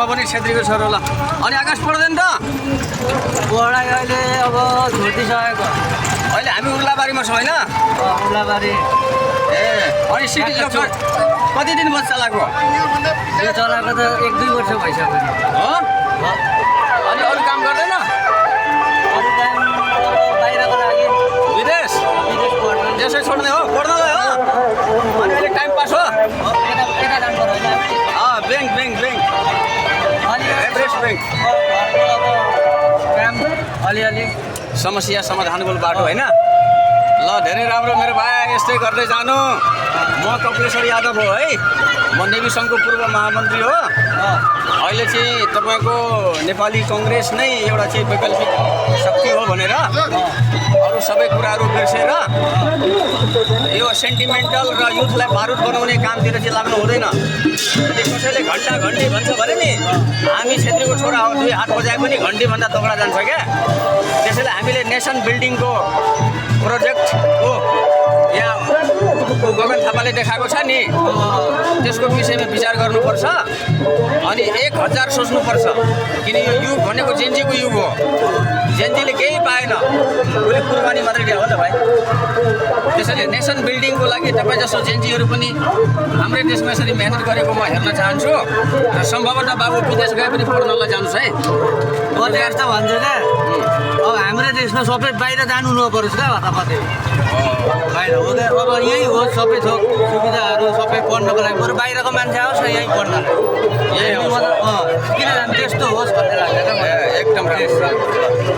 पनि छेत्रीको छोरो ल। अनि आकाश पढ्दैन त? पढाइ अहिले अब छुटिसकेको। अहिले हामी उर्लाबारीमा छौँ होइन? उर्लाबारी। ए अनि सिटी यो कति दिन बच्चा चलाएको? यो चलाएको त 1-2 वर्ष भइसक्यो। हो? अनि अरू काम गर्दैन? अरू काम अब बाहिरको लागि विदेश विदेश पढ्नु। त्यसै छोड्ने हो? पढ्नलाई हो? अनि अहिले टाइम पास हो? यता जानुपर्छ होइन। ब्याङ्क अनि एभरेस्ट ब्याङ्क घरको अब काम अलिअलि समस्या समाधानको बाटो होइन? ल धेरै राम्रो मेरो भाइ, यस्तै गर्दै जानु। म कपिलेश्वर यादव हो है, म नेभी सङ्घको पूर्व महामन्त्री हो। अहिले चाहिँ तपाईँको नेपाली कङ्ग्रेस नै एउटा चाहिँ वैकल्पिक शक्ति हो भनेर अरू सबै कुराहरू बिर्सेर यो सेन्टिमेन्टल र युथलाई बारुद बनाउने कामतिर चाहिँ लाग्नु हुँदैन। यदि कसैले घन्टा घन्टी भन्छ भने नि हामी छेत्रीको छोरा हो, 2 हात बजाए पनि घन्टीभन्दा तगडा जान्छ क्या। त्यसैले हामीले नेसन बिल्डिङको प्रोजेक्ट हो यहाँ गगन थापाले देखाएको छ नि, त्यसको विषयमा विचार गर्नुपर्छ। अनि 1000 सोच्नुपर्छ, किन यो युग भनेको जेन्जीको युग हो। जेन्जीले केही पाएन, उसले कुर्बानी मात्रै दियो हो त भाइ। त्यसैले नेसन बिल्डिङको लागि तपाईँ जस्तो जेन्जीहरू पनि हाम्रै देशमा यसरी मेहनत गरेको म हेर्न चाहन्छु। र सम्भवतः बाबु विदेश गए पनि पढ्नलाई जानुहोस् है। रोजगार त भन्छु क्या, अब हाम्रै देशमा सबै बाहिर जानु नपरोस् क्या हतापति। बाहिर हुँदै अब यहीँ होस् सबै थोक सुविधाहरू सबै पढ्नको लागि, बरु बाहिरको मान्छे आओस् न यहीँ पढ्नलाई। यही हो किन जानु, त्यस्तो होस् भन्ने लाग्छ क्या मलाई। एकदम राम्रो।